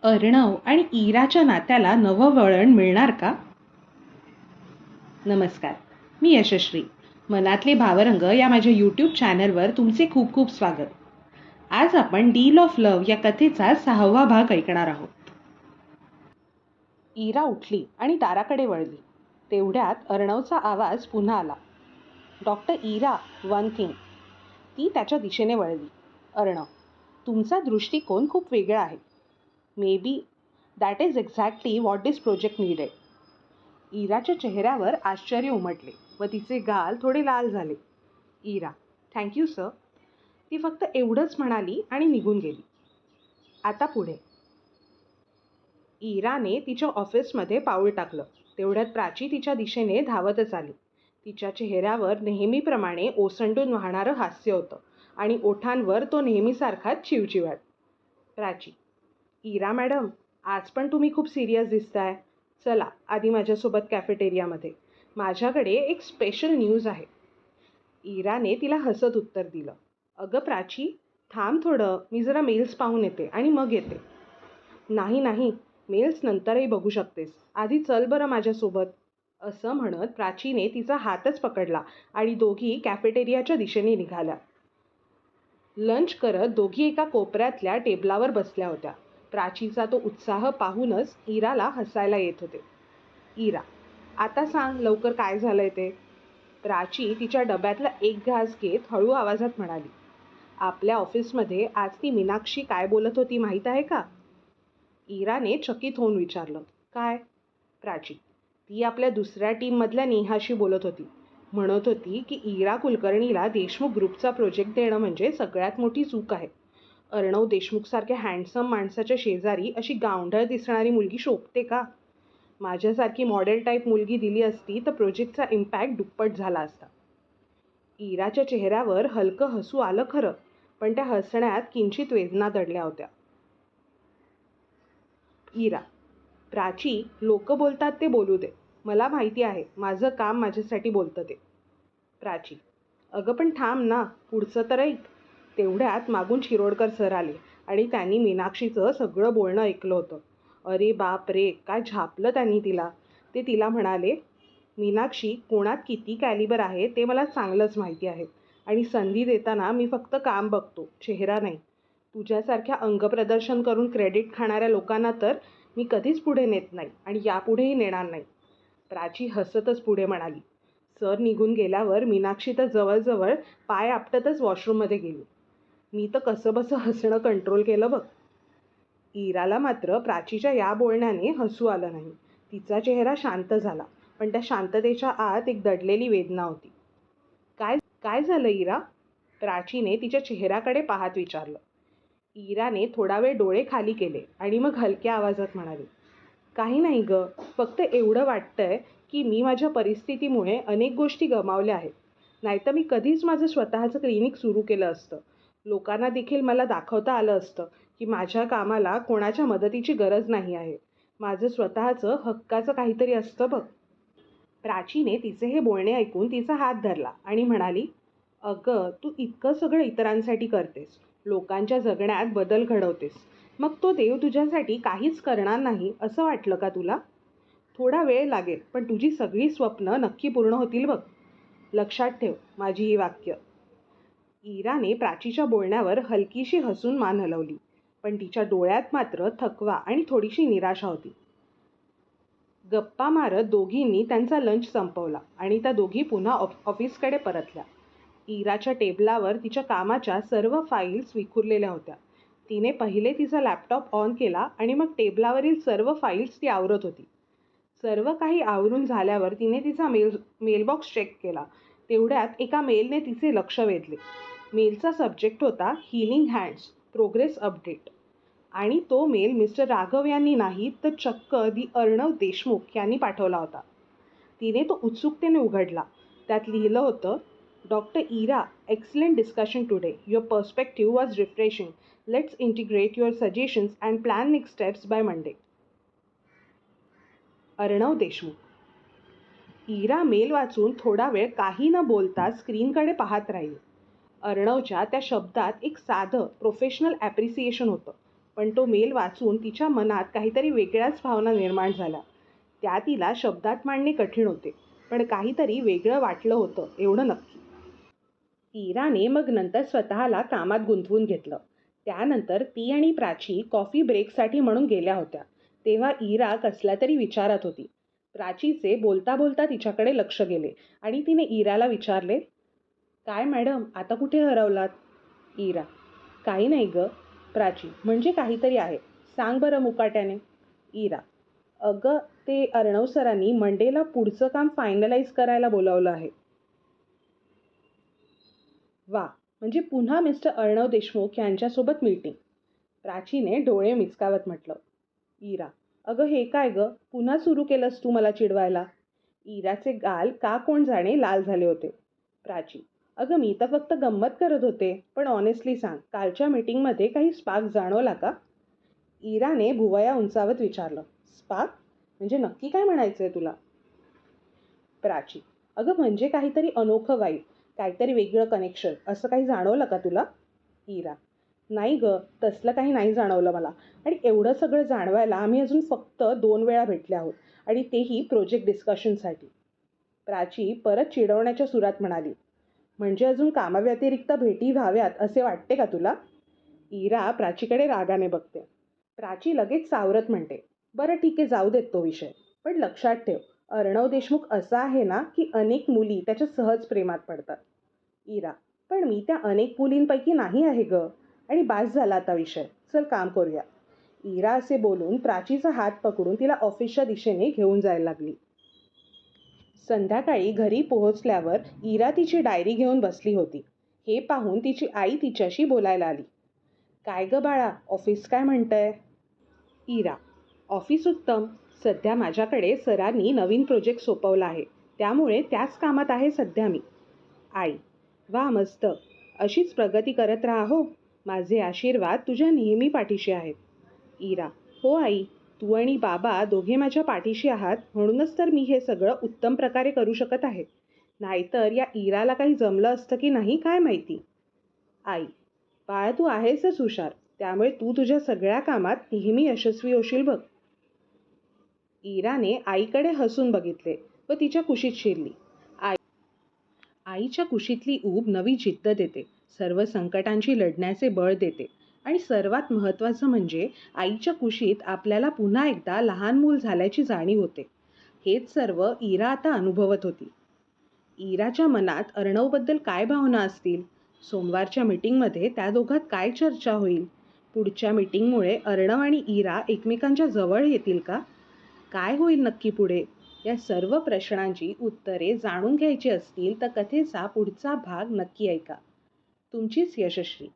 अर्णव आणि इराच्या नात्याला नवं वळण मिळणार का? नमस्कार, मी यशश्री. मनातले भावरंग या माझ्या यूट्यूब चॅनलवर तुमचे खूप खूप स्वागत. आज आपण डील ऑफ लव्ह या कथेचा 6वा भाग ऐकणार आहोत. इरा उठली आणि दाराकडे वळली. तेवढ्यात अर्णवचा आवाज पुन्हा आला. डॉक्टर इरा, वन थिंग. ती त्याच्या दिशेने वळली. अर्णव, तुमचा दृष्टिकोन खूप वेगळा आहे. Maybe that is exactly what this project needed. इराच्या चेहऱ्यावर आश्चर्य उमटले व तिचे गाल थोडे लाल झाले. Ira, thank you sir. ती फक्त एवढंच म्हणाली आणि निघून गेली. आता पुढे. इराने तिच्या ऑफिसमध्ये पाऊल टाकलं. तेवढ्यात प्राची तिच्या दिशेने धावतच आली. तिच्या चेहऱ्यावर नेहमीप्रमाणे ओसंडून वाहणारं हास्य होतं आणि ओठांवर तो नेहमीसारखाच चिवचिवाट. प्राची, इरा मॅडम, आज पण तुम्ही खूप सिरियस दिसताय. चला आधी माझ्यासोबत कॅफेटेरियामध्ये. माझ्याकडे एक स्पेशल न्यूज आहे. इराने तिला हसत उत्तर दिलं. अगं प्राची, थांब थोडं, मी जरा मेल्स पाहून येते आणि मग येते. नाही नाही, मेल्स नंतरही बघू शकतेस. आधी चल बरं माझ्यासोबत. असं म्हणत प्राचीने तिचा हातच पकडला आणि दोघी कॅफेटेरियाच्या दिशेने निघाल्या. लंच करत दोघी एका कोपऱ्यातल्या टेबलावर बसल्या होत्या. प्राचीचा तो उत्साह पाहूनच इराला हसायला येत होते. इरा, आता सांग लवकर काय झालंय ते. प्राची तिच्या डब्यातला एक घास घेत हळू आवाजात म्हणाली. आपल्या ऑफिसमध्ये आज ती मीनाक्षी काय बोलत होती माहीत आहे का? इराने चकित होऊन विचारलं. काय? प्राची, ती आपल्या दुसऱ्या टीममधल्या नेहाशी बोलत होती. म्हणत होती की इरा कुलकर्णीला देशमुख ग्रुपचा प्रोजेक्ट देणं म्हणजे सगळ्यात मोठी चूक आहे. अर्णव देशमुखसारख्या हँडसम माणसाच्या शेजारी अशी गावंढळ दिसणारी मुलगी शोभते का? माझ्यासारखी मॉडेल टाईप मुलगी दिली असती तर प्रोजेक्टचा इम्पॅक्ट दुप्पट झाला असता. इराच्या चेहऱ्यावर हलकं हसू आलं खरं, पण त्या हसण्यात किंचित वेदना दडल्या होत्या. इरा, प्राची, लोक बोलतात ते बोलू दे. मला माहिती आहे माझं काम माझ्यासाठी बोलतं ते. प्राची, अगं पण थांब ना, पुढचं तर ऐक. तेवढ्यात मागून शिरोडकर सर आले आणि त्यांनी मीनाक्षीचं सगळं बोलणं ऐकलं होतं. अरे बाप रे, काय झापलं त्यांनी तिला. ते तिला म्हणाले, मीनाक्षी, कोणात किती कॅलिबर आहे ते मला चांगलंच माहिती आहे आणि संधी देताना मी फक्त काम बघतो, चेहरा नाही. तुझ्यासारख्या अंगप्रदर्शन करून क्रेडिट खाणाऱ्या लोकांना तर मी कधीच पुढे नेत नाही आणि यापुढेही नेणार नाही. प्राची हसतच पुढे म्हणाली. सर निघून गेल्यावर मीनाक्षी तर जवळजवळ पाय आपटतच वॉशरूममध्ये गेली. मी तर कसंबसं हसणं कंट्रोल केलं बघ. इराला मात्र प्राचीच्या या बोलण्याने हसू आलं नाही. तिचा चेहरा शांत झाला, पण त्या शांततेच्या आत एक दडलेली वेदना होती. काय काय झालं इरा? प्राचीने तिच्या चेहऱ्याकडे पाहत विचारलं. इराने थोडा वेळ डोळे खाली केले आणि मग हलक्या आवाजात म्हणाले, काही नाही ग, फक्त एवढं वाटतंय की मी माझ्या परिस्थितीमुळे अनेक गोष्टी गमावल्या आहेत. नाहीतर मी कधीच माझं स्वतःचं क्लिनिक सुरू केलं असतं. लोकांना देखील मला दाखवता आलं असतं की माझ्या कामाला कोणाच्या मदतीची गरज नाही आहे. माझं स्वतःचं हक्काचं काहीतरी असतं बघ. प्राचीने तिचे हे बोलणे ऐकून तिचा हात धरला आणि म्हणाली, अगं, तू इतकं सगळं इतरांसाठी करतेस, लोकांच्या जगण्यात बदल घडवतेस. मग तो देव तुझ्यासाठी काहीच करणार नाही असं वाटलं का तुला? थोडा वेळ लागेल, पण तुझी सगळी स्वप्न नक्की पूर्ण होतील बघ. लक्षात ठेव माझी ही वाक्य. इराने प्राचीच्या बोलण्यावर हलकीशी हसून मान हलवली, पण तिच्या डोळ्यात मात्र थकवा आणि थोडीशी निराशा होती. गप्पा मारत दोघींनी त्यांचा लंच संपवला आणि त्या दोघी पुन्हा ऑफिसकडे परतल्या. इराच्या टेबलावर तिच्या कामाच्या सर्व फाईल्स विखुरलेल्या होत्या. तिने पहिले तिचा लॅपटॉप ऑन केला आणि मग टेबलावरील सर्व फाईल्स ती आवरत होती. सर्व काही आवरून झाल्यावर तिने तिचा मेलबॉक्स चेक केला. तेवढ्यात एका मेलने तिचे लक्ष वेधले. मेलचा सब्जेक्ट होता हीलिंग हँड्स, प्रोग्रेस अपडेट. आणि तो मेल मिस्टर राघव यांनी नाही तर चक्क अर्णव देशमुख यांनी पाठवला होता. तिने तो उत्सुकतेने उघडला. त्यात लिहिलं होतं, doctor Ira, excellent discussion today. Your perspective was refreshing. Let's integrate your suggestions and plan next steps by Monday. Arnav Deshmukh. Ira mail वाचून थोडा वेळ काही न बोलता स्क्रीनकडे पाहत राहिली. अर्णवच्या त्या शब्दात एक साधं प्रोफेशनल ॲप्रिसिएशन होतं, पण तो मेल वाचून तिच्या मनात काहीतरी वेगळ्याच भावना निर्माण झाल्या. त्या तिला शब्दात मांडणे कठीण होते, पण काहीतरी वेगळं वाटलं होतं एवढं नक्की. इराने मग नंतर स्वतःला कामात गुंतवून घेतलं. त्यानंतर ती आणि प्राची कॉफी ब्रेकसाठी म्हणून गेल्या होत्या. तेव्हा इरा कसल्या तरी विचारात होती. प्राचीचे बोलता बोलता तिच्याकडे लक्ष गेले आणि तिने इराला विचारले, काय मॅडम, आता कुठे हरवलात? इरा, काही नाही ग. प्राची, म्हणजे काहीतरी आहे, सांग बरं मुकाट्याने. इरा, अगं ते अर्णव सरांनी मंडेला पुढचं काम फायनलाइज करायला बोलावलं आहे. वा, म्हणजे पुन्हा मिस्टर अर्णव देशमुख यांच्यासोबत मीटिंग. प्राचीने डोळे मिचकावत म्हटलं. इरा, अगं हे काय ग, पुन्हा सुरू केलंस तू मला चिडवायला? इराचे गाल का कोण जाणे लाल झाले होते. प्राची, अगं मी तर फक्त गंमत करत होते, पण ऑनेस्टली सांग, कालच्या मीटिंगमध्ये काही स्पार्क जाणवला का? इराने भुवया उंचावत विचारलं. स्पार्क? म्हणजे नक्की काय म्हणायचंय तुला? प्राची, अगं म्हणजे काहीतरी अनोखं वाईब, काहीतरी वेगळं कनेक्शन, असं काही जाणवलं का तुला? इरा, नाही ग, तसलं काही नाही जाणवलं मला. आणि एवढं सगळं जाणवायला आम्ही अजून फक्त 2 वेळा भेटले आहोत, आणि तेही प्रोजेक्ट डिस्कशनसाठी. प्राची परत चिडवण्याच्या सुरात म्हणाली, म्हणजे अजून कामाव्यतिरिक्त भेटी व्हाव्यात असे वाटते का तुला? इरा प्राचीकडे रागाने बघते. प्राची लगेच सावरत म्हणते, बरं ठीक आहे, जाऊ देत तो विषय. पण लक्षात ठेव, अर्णव देशमुख असा आहे ना की अनेक मुली त्याच्या सहज प्रेमात पडतात. इरा, पण मी त्या अनेक मुलींपैकी नाही आहे ग. आणि बास झाला आता विषय, चल काम करूया. इरा असे बोलून प्राचीचा हात पकडून तिला ऑफिसच्या दिशेने घेऊन जायला लागली. संध्याकाळी घरी पोहोचल्यावर इरा तिची डायरी घेऊन बसली होती. हे पाहून तिची आई तिच्याशी बोलायला आली. काय ग बाळा, ऑफिस काय म्हणतंय? इरा, ऑफिस उत्तम. सध्या माझ्याकडे सरांनी नवीन प्रोजेक्ट सोपवला आहे, त्यामुळे त्याच कामात आहे सध्या मी. आई, वा मस्त. अशीच प्रगती करत राहा हो. माझे आशीर्वाद तुझ्या नेहमी पाठीशी आहेत. इरा, हो आई, तू आणि बाबा दोघे माझ्या पाठीशी आहात, म्हणूनच तर मी हे सगळं उत्तम प्रकारे करू शकत आहे. नाहीतर या इराला काही जमलं असतं की नाही काय माहिती. आई, बाळा तू आहेसच हुशार, त्यामुळे तू तुझ्या सगळ्या कामात नेहमी यशस्वी होशील बघ. इराने आईकडे हसून बघितले व तिच्या कुशीत शिरली. आईच्या कुशीतली ऊब नवी जिद्द देते, सर्व संकटांशी लढण्याचे बळ देते, आणि सर्वात महत्त्वाचं म्हणजे आईच्या कुशीत आपल्याला पुन्हा एकदा लहान मूल झाल्याची जाणीव होते. हेच सर्व इरा आता अनुभवत होती. इराच्या मनात अर्णवबद्दल काय भावना असतील? सोमवारच्या मीटिंगमध्ये त्या दोघात काय चर्चा होईल? पुढच्या मीटिंगमुळे अर्णव आणि इरा एकमेकांच्या जवळ येतील का? काय होईल नक्की पुढे? या सर्व प्रश्नांची उत्तरे जाणून घ्यायची असतील तर कथेचा पुढचा भाग नक्की ऐका. तुमचीच यशश्री.